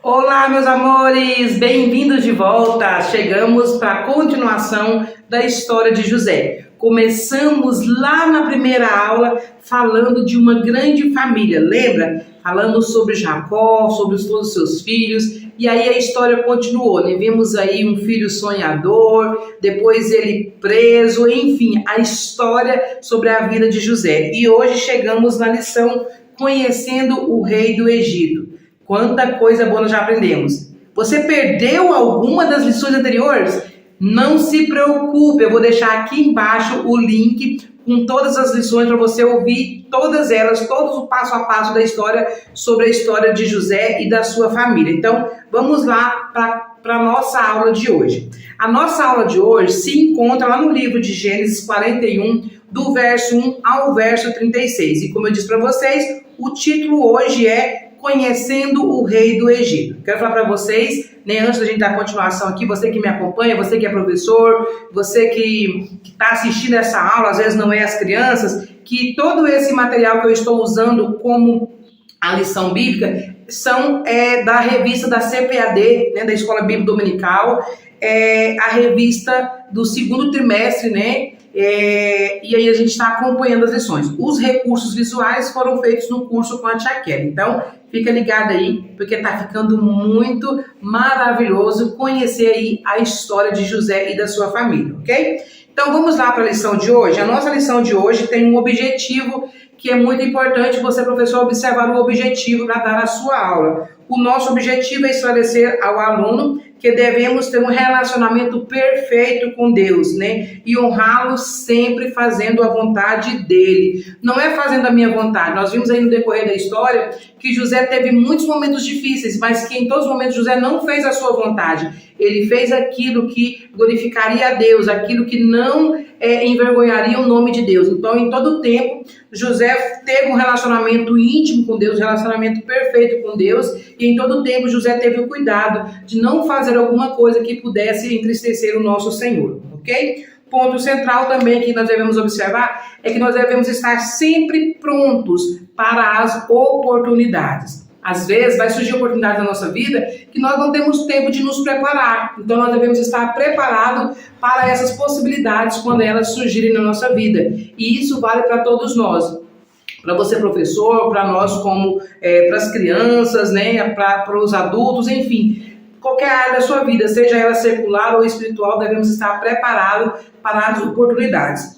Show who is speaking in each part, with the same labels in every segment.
Speaker 1: Olá, meus amores, bem-vindos de volta. Chegamos para a continuação da história de José. Começamos lá na primeira aula falando de uma grande família, lembra? Falando sobre Jacó, sobre todos os seus filhos, e aí a história continuou, né? Vimos aí um filho sonhador, depois ele preso, enfim, a história sobre a vida de José. E hoje chegamos na lição Conhecendo o Rei do Egito. Quanta coisa boa nós já aprendemos. Você perdeu alguma das lições anteriores? Não se preocupe, eu vou deixar aqui embaixo o link com todas as lições para você ouvir todas elas, todos o passo a passo da história, sobre a história de José e da sua família. Então, vamos lá para a nossa aula de hoje. A nossa aula de hoje se encontra lá no livro de Gênesis 41, do verso 1 ao verso 36. E como eu disse para vocês, o título hoje é Conhecendo o Rei do Egito. Quero falar para vocês, né, antes da gente dar continuação aqui, você que me acompanha, você que é professor, você que está assistindo essa aula, às vezes não é as crianças, que todo esse material que eu estou usando como a lição bíblica são da revista da CPAD, né, da Escola Bíblica Dominical, a revista do segundo trimestre, né? E aí a gente está acompanhando as lições. Os recursos visuais foram feitos no curso com a Tia Kelly. Então, fica ligado aí, porque está ficando muito maravilhoso conhecer aí a história de José e da sua família, ok? Então, vamos lá para a lição de hoje. A nossa lição de hoje tem um objetivo que é muito importante você, professor, observar o objetivo para dar a sua aula. O nosso objetivo é esclarecer ao aluno que devemos ter um relacionamento perfeito com Deus, né? E honrá-lo sempre fazendo a vontade dele. Não é fazendo a minha vontade. Nós vimos aí no decorrer da história que José teve muitos momentos difíceis, mas que em todos os momentos José não fez a sua vontade. Ele fez aquilo que glorificaria a Deus, aquilo que não envergonharia o nome de Deus. Então, em todo o tempo, José teve um relacionamento íntimo com Deus, um relacionamento perfeito com Deus, e em todo o tempo José teve o cuidado de não fazer alguma coisa que pudesse entristecer o nosso Senhor, ok? Ponto central também que nós devemos observar é que nós devemos estar sempre prontos para as oportunidades. Às vezes vai surgir oportunidade na nossa vida que nós não temos tempo de nos preparar. Então nós devemos estar preparados para essas possibilidades quando elas surgirem na nossa vida. E isso vale para todos nós. Para você, professor, para nós como para as crianças, né, para os adultos, enfim. Qualquer área da sua vida, seja ela secular ou espiritual, devemos estar preparados para as oportunidades.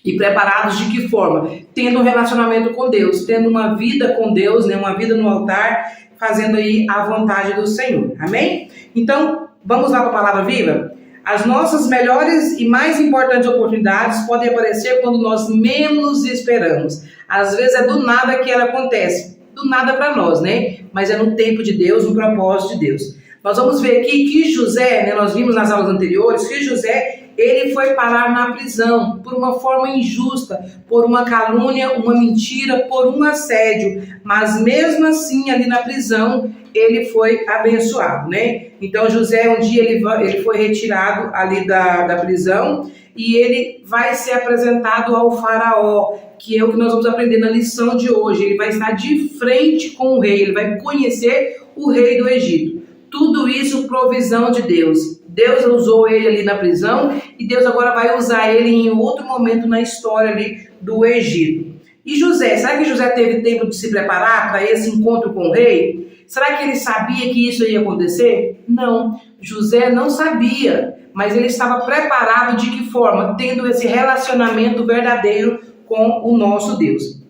Speaker 1: E preparados de que forma? Tendo um relacionamento com Deus, tendo uma vida com Deus, né? Uma vida no altar, fazendo aí a vontade do Senhor. Amém? Então, vamos lá para a palavra viva? As nossas melhores e mais importantes oportunidades podem aparecer quando nós menos esperamos. Às vezes é do nada que ela acontece. Do nada para nós, né? Mas é no tempo de Deus, no propósito de Deus. Nós vamos ver aqui que José, né? Nós vimos nas aulas anteriores, que José ele foi parar na prisão por uma forma injusta, por uma calúnia, uma mentira, por um assédio. Mas mesmo assim, ali na prisão, ele foi abençoado, né? Então, José, um dia ele foi retirado ali da prisão e ele vai ser apresentado ao faraó, que é o que nós vamos aprender na lição de hoje. Ele vai estar de frente com o rei, ele vai conhecer o rei do Egito. Tudo isso provisão de Deus. Deus usou ele ali na prisão e Deus agora vai usar ele em outro momento na história ali do Egito. E José, será que José teve tempo de se preparar para esse encontro com o rei? Será que ele sabia que isso ia acontecer? Não, José não sabia, mas ele estava preparado de que forma? Tendo esse relacionamento verdadeiro com o nosso Deus.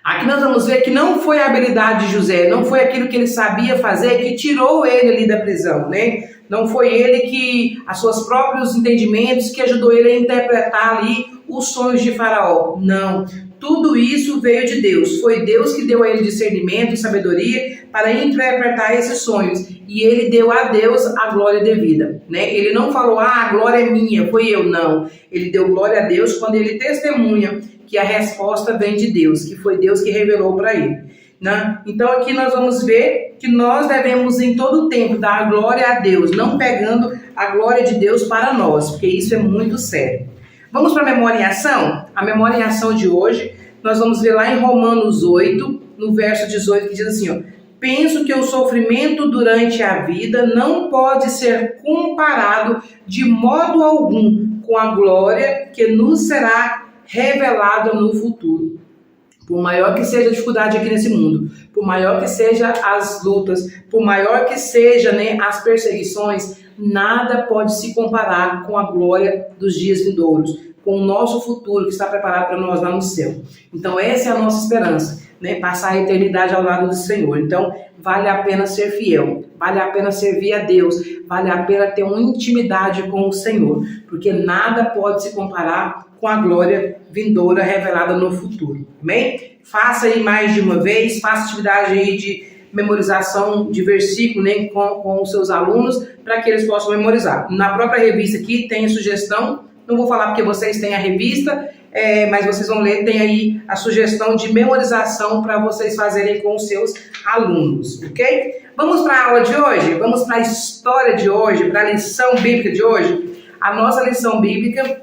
Speaker 1: Aqui nós vamos ver que não foi a habilidade de José, não foi aquilo que ele sabia fazer que tirou ele ali da prisão, né? Não foi ele que, os seus próprios entendimentos, que ajudou ele a interpretar ali os sonhos de Faraó. Não, tudo isso veio de Deus. Foi Deus que deu a ele discernimento e sabedoria para interpretar esses sonhos. E ele deu a Deus a glória devida, né? Ele não falou, a glória é minha, foi eu, não. Ele deu glória a Deus quando ele testemunha que a resposta vem de Deus, que foi Deus que revelou para ele, né? Então aqui nós vamos ver que nós devemos em todo o tempo dar glória a Deus, não pegando a glória de Deus para nós, porque isso é muito sério. Vamos para a memória em ação? A memória em ação de hoje, nós vamos ver lá em Romanos 8, no verso 18, que diz assim, ó, penso que o sofrimento durante a vida não pode ser comparado de modo algum com a glória que nos será revelada no futuro. Por maior que seja a dificuldade aqui nesse mundo, por maior que seja as lutas, por maior que seja, as perseguições, nada pode se comparar com a glória dos dias vindouros, com o nosso futuro que está preparado para nós lá no céu. Então essa é a nossa esperança, passar a eternidade ao lado do Senhor. Então vale a pena ser fiel, vale a pena servir a Deus, vale a pena ter uma intimidade com o Senhor, porque nada pode se comparar com a glória vindoura revelada no futuro. Amém? Faça aí mais de uma vez, faça atividade aí de memorização de versículo com os seus alunos, para que eles possam memorizar. Na própria revista aqui tem a sugestão, não vou falar porque vocês têm a revista, mas vocês vão ler, tem aí a sugestão de memorização para vocês fazerem com os seus alunos, ok? Vamos para a aula de hoje? Vamos para a história de hoje, para a lição bíblica de hoje? A nossa lição bíblica,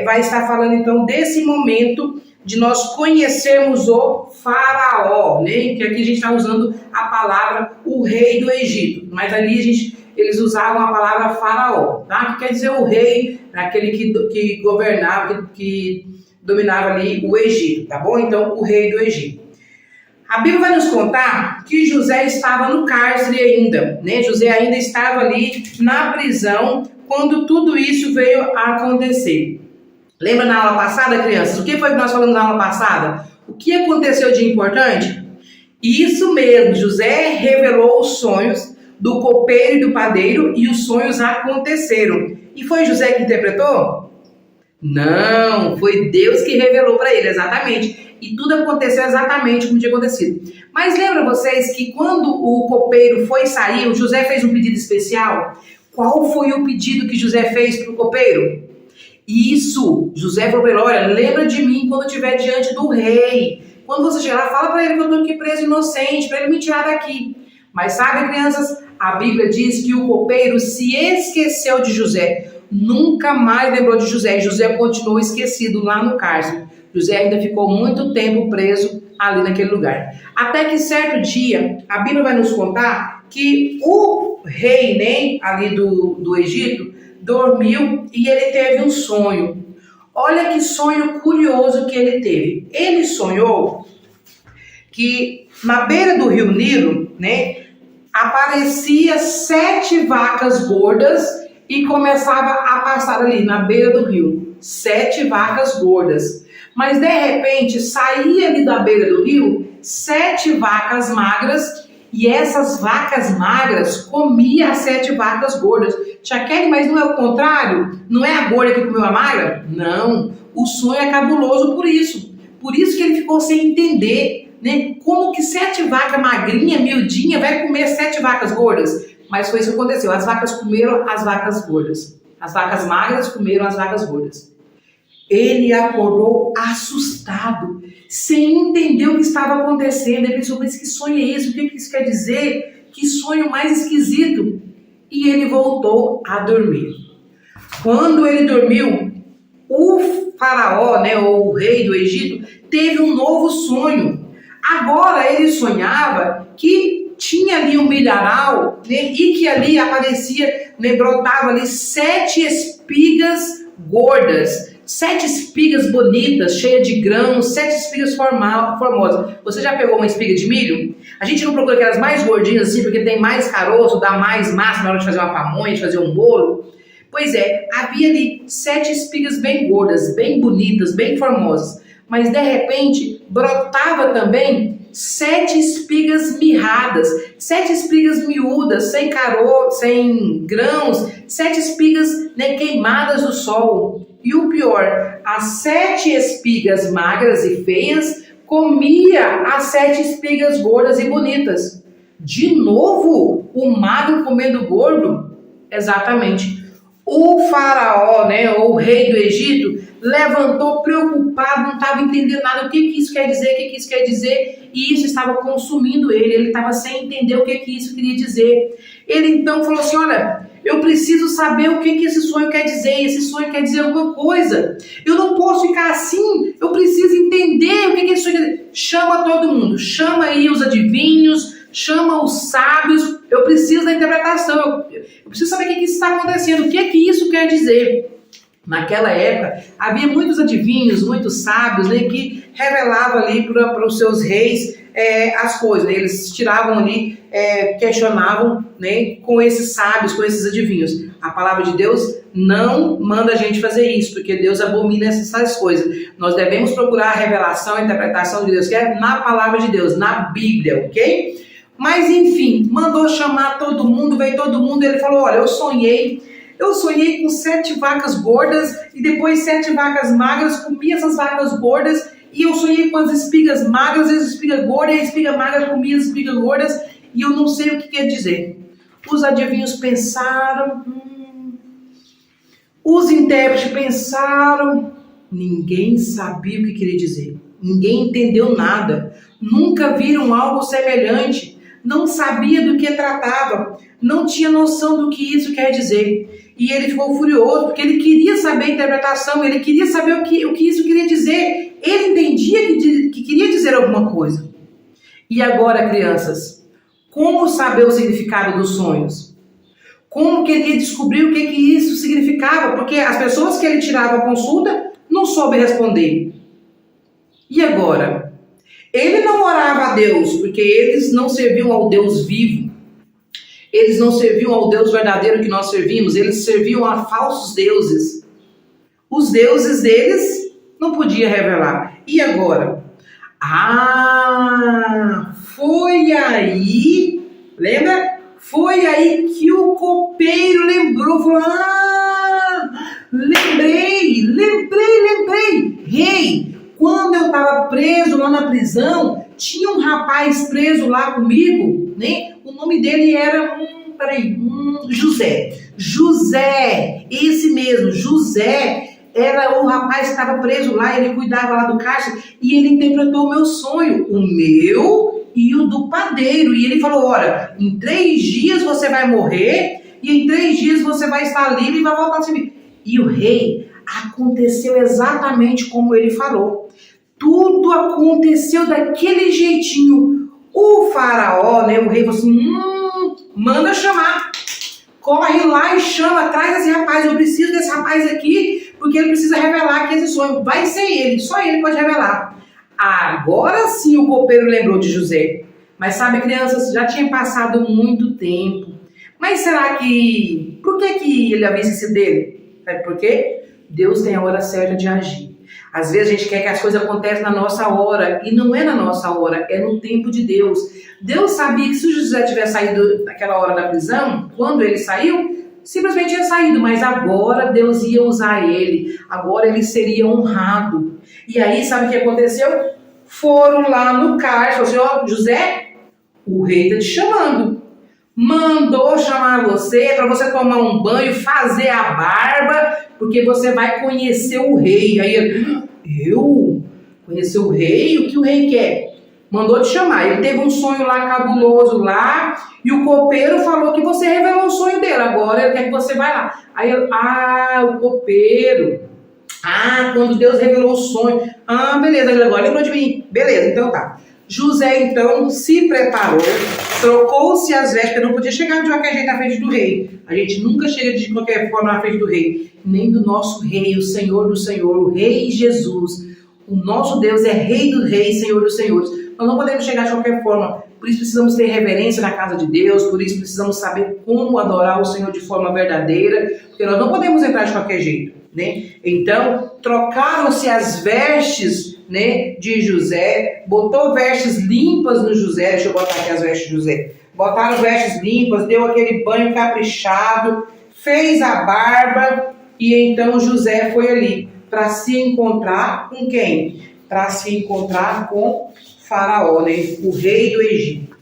Speaker 1: vai estar falando então desse momento de nós conhecermos o faraó, que aqui a gente está usando a palavra o rei do Egito, mas ali eles usavam a palavra faraó, tá? Que quer dizer o rei, aquele que governava, que dominava ali o Egito, tá bom? Então, o rei do Egito. A Bíblia vai nos contar que José estava no cárcere ainda, José ainda estava ali na prisão quando tudo isso veio a acontecer. Lembra na aula passada, crianças? O que foi que nós falamos na aula passada? O que aconteceu de importante? Isso mesmo, José revelou os sonhos do copeiro e do padeiro e os sonhos aconteceram. E foi José que interpretou? Não, foi Deus que revelou para ele, exatamente. E tudo aconteceu exatamente como tinha acontecido. Mas lembra vocês que quando o copeiro foi sair, o José fez um pedido especial? Qual foi o pedido que José fez para o copeiro? Isso, José falou para ele, olha, lembra de mim quando estiver diante do rei. Quando você chegar lá, fala para ele que eu estou aqui preso inocente, para ele me tirar daqui. Mas sabe, crianças, a Bíblia diz que o copeiro se esqueceu de José, nunca mais lembrou de José, e José continuou esquecido lá no cárcere. José ainda ficou muito tempo preso ali naquele lugar. Até que certo dia, a Bíblia vai nos contar que o rei, ali do Egito, dormiu e ele teve um sonho. Olha que sonho curioso que ele teve. Ele sonhou que na beira do rio Nilo, aparecia 7 vacas gordas e começava a passar ali na beira do rio. 7 vacas gordas. Mas de repente saía ali da beira do rio 7 vacas magras e essas vacas magras comiam as 7 vacas gordas. Tia Kelly, mas não é o contrário? Não é a gorda que comeu a magra? Não, o sonho é cabuloso por isso. Por isso que ele ficou sem entender, como que 7 vacas magrinhas, miudinhas, vai comer 7 vacas gordas? Mas foi isso que aconteceu, as vacas comeram as vacas gordas. As vacas magras comeram as vacas gordas. Ele acordou assustado, sem entender o que estava acontecendo. Ele pensou, mas que sonho é esse? O que isso quer dizer? Que sonho mais esquisito? E ele voltou a dormir. Quando ele dormiu, o faraó, ou o rei do Egito, teve um novo sonho. Agora ele sonhava que tinha ali um milharal, e que ali aparecia, brotava ali 7 espigas gordas. 7 espigas bonitas, cheias de grãos, 7 espigas formosas. Você já pegou uma espiga de milho? A gente não procura aquelas mais gordinhas assim, porque tem mais caroço, dá mais massa na hora de fazer uma pamonha, de fazer um bolo. Pois é, havia ali 7 espigas bem gordas, bem bonitas, bem formosas. Mas de repente, brotava também 7 espigas mirradas, 7 espigas miúdas, sem caroço, sem grãos, 7 espigas queimadas do sol. E o pior, as 7 espigas magras e feias comia as 7 espigas gordas e bonitas. De novo, o magro comendo gordo? Exatamente. O faraó, ou o rei do Egito, levantou preocupado, não estava entendendo nada. O que isso quer dizer? O que isso quer dizer? E isso estava consumindo ele. Ele estava sem entender o que isso queria dizer. Ele então falou assim, olha, eu preciso saber o que esse sonho quer dizer. Esse sonho quer dizer alguma coisa. Eu não posso ficar assim. Eu preciso entender o que esse sonho quer dizer. Chama todo mundo. Chama aí os adivinhos. chama os sábios, eu preciso da interpretação, eu preciso saber o que está acontecendo, o que isso quer dizer. Naquela época, havia muitos adivinhos, muitos sábios, né, que revelavam ali para os seus reis as coisas, né, eles tiravam ali, questionavam, né, com esses sábios, com esses adivinhos. A palavra de Deus não manda a gente fazer isso, porque Deus abomina essas coisas. Nós devemos procurar a revelação, a interpretação de Deus, que é na palavra de Deus, na Bíblia, ok? Mas enfim, mandou chamar todo mundo, veio todo mundo, ele falou, olha, eu sonhei com 7 vacas gordas e depois 7 vacas magras, comi essas vacas gordas e eu sonhei com as espigas magras, as espigas gordas e a espiga magra comia as espigas gordas e eu não sei o que quer dizer. Os adivinhos pensaram, os intérpretes pensaram, ninguém sabia o que queria dizer, ninguém entendeu nada, nunca viram algo semelhante, não sabia do que tratava, não tinha noção do que isso quer dizer. E ele ficou furioso, porque ele queria saber a interpretação, ele queria saber o que isso queria dizer. Ele entendia que queria dizer alguma coisa. E agora, crianças, como saber o significado dos sonhos? Como que ele ia descobrir o que isso significava? Porque as pessoas que ele tirava a consulta não soube responder. E agora? Ele não orava a Deus, porque eles não serviam ao Deus vivo. Eles não serviam ao Deus verdadeiro que nós servimos, eles serviam a falsos deuses. Os deuses deles não podia revelar. E agora? Foi aí, lembra? Foi aí que o copeiro lembrou, falou, lembrei. Rei, quando eu estava preso lá na prisão, tinha um rapaz preso lá comigo, né? O nome dele era José. José, esse mesmo, José, era o rapaz que estava preso lá, ele cuidava lá do caixa e ele interpretou o meu sonho, o meu e o do padeiro. E ele falou, olha, em 3 dias você vai morrer e em 3 dias você vai estar livre e vai voltar a servir. E o rei, aconteceu exatamente como ele falou. Tudo aconteceu daquele jeitinho. O faraó, né, o rei falou assim, manda chamar. Corre lá e chama, traz esse rapaz, eu preciso desse rapaz aqui, porque ele precisa revelar aqui esse sonho. Vai ser ele, só ele pode revelar. Agora sim o copeiro lembrou de José. Mas sabe, crianças, já tinha passado muito tempo. Mas será que... Por que ele havia esquecido dele? Sabe por quê? Deus tem a hora certa de agir. Às vezes a gente quer que as coisas aconteçam na nossa hora, e não é na nossa hora, é no tempo de Deus. Deus sabia que se o José tivesse saído naquela hora da prisão, quando ele saiu, simplesmente tinha saído, mas agora Deus ia usar ele, agora ele seria honrado. E aí, sabe o que aconteceu? Foram lá no cárcere, falaram assim, José, o rei está te chamando. Mandou chamar você para você tomar um banho, fazer a barba, porque você vai conhecer o rei. Aí ele, eu? Conhecer o rei? O que o rei quer? Mandou te chamar. Ele teve um sonho lá cabuloso lá, e o copeiro falou que você revelou o sonho dele. Agora ele quer que você vá lá. Aí ele, o copeiro. Quando Deus revelou o sonho. Beleza, ele agora lembrou de mim. Beleza, então tá. José, então, se preparou, trocou-se as vestes, não podia chegar de qualquer jeito na frente do rei. A gente nunca chega de qualquer forma na frente do rei, nem do nosso rei, o Senhor do Senhor, o Rei Jesus. O nosso Deus é Rei dos Reis, Senhor dos Senhores. Nós não podemos chegar de qualquer forma, por isso precisamos ter reverência na casa de Deus, por isso precisamos saber como adorar o Senhor de forma verdadeira, porque nós não podemos entrar de qualquer jeito, né? Então, trocaram-se as vestes, né, de José, botou vestes limpas no José, deixa eu botar aqui as vestes de José, botaram vestes limpas, deu aquele banho caprichado, fez a barba, e então José foi ali para se encontrar com quem? Para se encontrar com Faraó, né, o rei do Egito.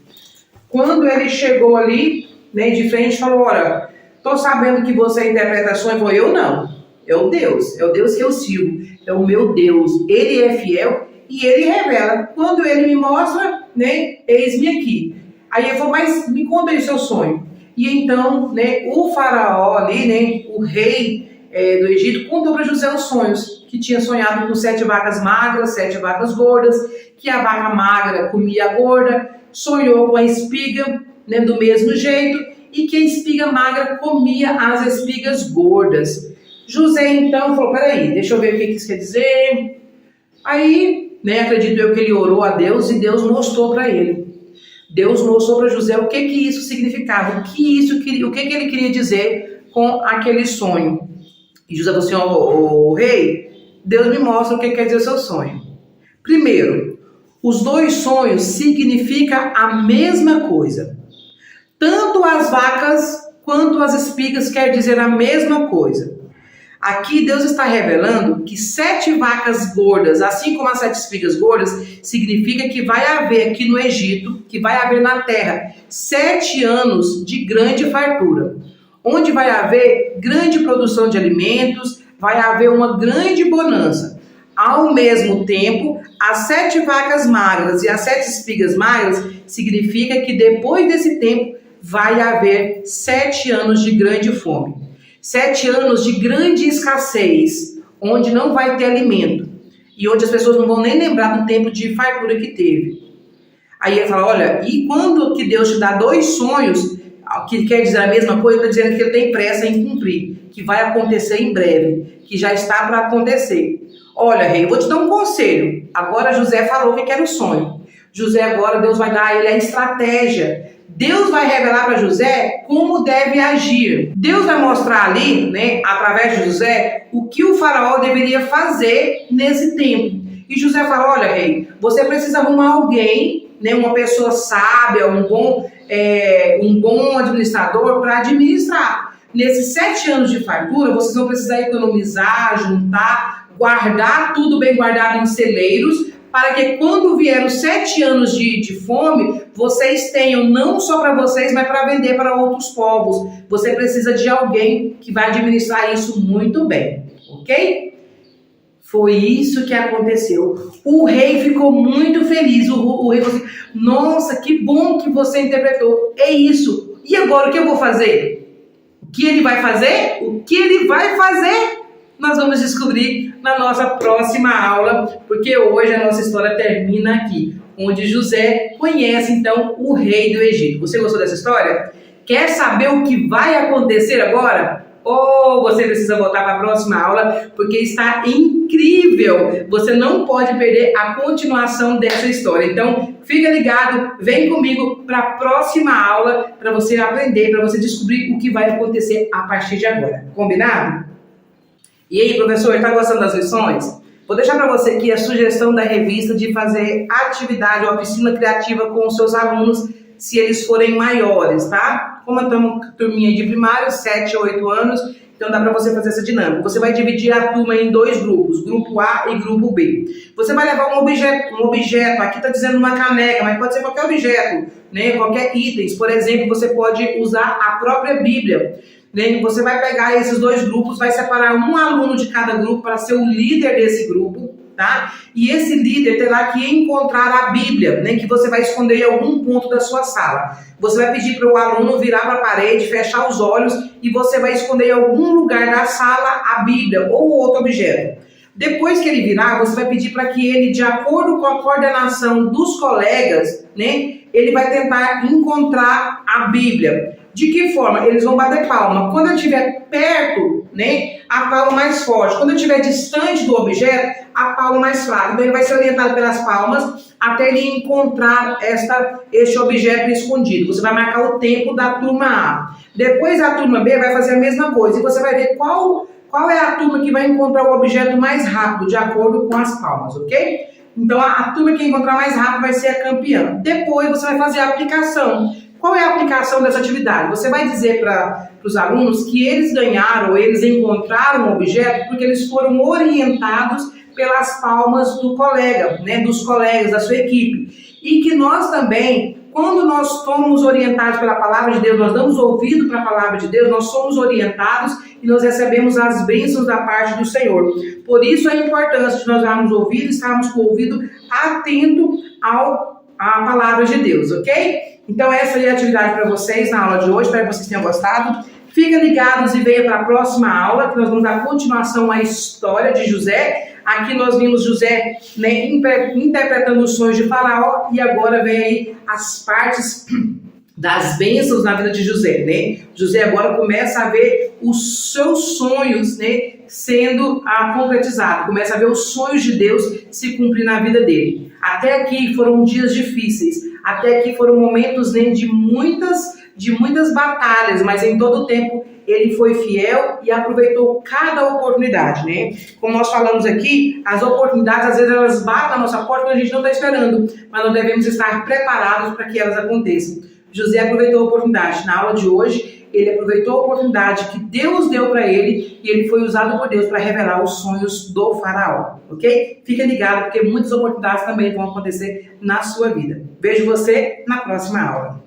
Speaker 1: Quando ele chegou ali, né, de frente, falou, olha, estou sabendo que você interpreta sonho. Falou, eu não. É o Deus que eu sirvo, é o meu Deus, ele é fiel e ele revela. Quando ele me mostra, né, eis-me aqui. Aí ele falou, mas me conta aí o seu sonho. E então, né, o faraó ali, né, o rei do Egito, contou para José os sonhos, que tinha sonhado com 7 vacas magras, 7 vacas gordas, que a vaca magra comia a gorda, sonhou com a espiga, né, do mesmo jeito, e que a espiga magra comia as espigas gordas. José então falou, peraí, deixa eu ver o que isso quer dizer. Aí, né, acredito eu que ele orou a Deus e Deus mostrou para ele. Deus mostrou para José o que isso significava, o que ele queria dizer com aquele sonho. E José falou assim, ô rei, Deus me mostra o que quer dizer o seu sonho. Primeiro, os dois sonhos significam a mesma coisa. Tanto as vacas quanto as espigas quer dizer a mesma coisa. Aqui Deus está revelando que 7 vacas gordas, assim como as 7 espigas gordas, significa que vai haver aqui no Egito, que vai haver na terra, 7 anos de grande fartura, onde vai haver grande produção de alimentos, vai haver uma grande bonança. Ao mesmo tempo, as 7 vacas magras e as 7 espigas magras significa que depois desse tempo vai haver 7 anos de grande fome. 7 anos de grande escassez, onde não vai ter alimento e onde as pessoas não vão nem lembrar do tempo de fartura que teve. Aí ele fala, olha, e quando que Deus te dá 2 sonhos, que quer dizer a mesma coisa, está dizendo que ele tem pressa em cumprir, que vai acontecer em breve, que já está para acontecer. Olha, rei, eu vou te dar um conselho. Agora José falou que era o sonho. José agora, Deus vai dar a ele a estratégia. Deus vai revelar para José como deve agir. Deus vai mostrar ali, né, através de José, o que o faraó deveria fazer nesse tempo. E José fala, olha, rei, você precisa arrumar alguém, né, uma pessoa sábia, um bom administrador para administrar. Nesses 7 anos de fartura, vocês vão precisar economizar, juntar, guardar tudo bem guardado em celeiros, para que quando vier os 7 anos de fome, vocês tenham não só para vocês, mas para vender para outros povos. Você precisa de alguém que vai administrar isso muito bem, ok? Foi isso que aconteceu. O rei ficou muito feliz. O rei falou assim, nossa, que bom que você interpretou. É isso. E agora o que eu vou fazer? O que ele vai fazer? O que ele vai fazer? Nós vamos descobrir na nossa próxima aula, porque hoje a nossa história termina aqui, onde José conhece então o rei do Egito. Você gostou dessa história? Quer saber o que vai acontecer agora? Ou você precisa voltar para a próxima aula, porque está incrível. Você não pode perder a continuação dessa história. Então, fica ligado, vem comigo para a próxima aula, para você aprender, para você descobrir o que vai acontecer a partir de agora. Combinado? E aí, professor, está gostando das lições? Vou deixar para você aqui a sugestão da revista de fazer atividade ou oficina criativa com os seus alunos, se eles forem maiores, tá? Como estamos turminha de primário, 7 a 8 anos, então dá para você fazer essa dinâmica. Você vai dividir a turma em 2 grupos, grupo A e grupo B. Você vai levar um objeto, aqui está dizendo uma caneca, mas pode ser qualquer objeto, né? Qualquer item. Por exemplo, você pode usar a própria Bíblia. Você vai pegar esses 2 grupos, vai separar um aluno de cada grupo para ser o líder desse grupo, tá? E esse líder terá que encontrar a Bíblia, né, que você vai esconder em algum ponto da sua sala. Você vai pedir para o aluno virar para a parede, fechar os olhos e você vai esconder em algum lugar da sala a Bíblia ou outro objeto. Depois que ele virar, você vai pedir para que ele, de acordo com a coordenação dos colegas, né, ele vai tentar encontrar a Bíblia. De que forma? Eles vão bater palma. Quando eu estiver perto, né, a palma mais forte. Quando eu estiver distante do objeto, a palma mais fraca. Então ele vai ser orientado pelas palmas até ele encontrar este objeto escondido. Você vai marcar o tempo da turma A. Depois a turma B vai fazer a mesma coisa. E você vai ver qual é a turma que vai encontrar o objeto mais rápido, de acordo com as palmas, ok? Então a turma que encontrar mais rápido vai ser a campeã. Depois você vai fazer a aplicação. Qual é a aplicação dessa atividade? Você vai dizer para os alunos que eles ganharam ou eles encontraram um objeto porque eles foram orientados pelas palmas do colega, né, dos colegas da sua equipe. E que nós também, quando nós somos orientados pela palavra de Deus, nós damos ouvido para a palavra de Deus, nós somos orientados e nós recebemos as bênçãos da parte do Senhor. Por isso a importância de nós darmos ouvido e estarmos com o ouvido atento à palavra de Deus, ok? Então essa é a atividade para vocês na aula de hoje, espero que vocês tenham gostado. Fiquem ligados e venham para a próxima aula, que nós vamos dar continuação à história de José. Aqui nós vimos José, né, interpretando os sonhos de Faraó, e agora vem aí as partes das bênçãos na vida de José, né? José agora começa a ver os seus sonhos, né, sendo concretizados, começa a ver os sonhos de Deus se cumprir na vida dele. Até aqui foram dias difíceis, até aqui foram momentos, né, de muitas batalhas, mas em todo o tempo ele foi fiel e aproveitou cada oportunidade, né? Como nós falamos aqui, as oportunidades às vezes elas batem na nossa porta quando a gente não está esperando, mas nós devemos estar preparados para que elas aconteçam. José aproveitou a oportunidade. Na aula de hoje, ele aproveitou a oportunidade que Deus deu para ele e ele foi usado por Deus para revelar os sonhos do faraó, ok? Fica ligado porque muitas oportunidades também vão acontecer na sua vida. Vejo você na próxima aula.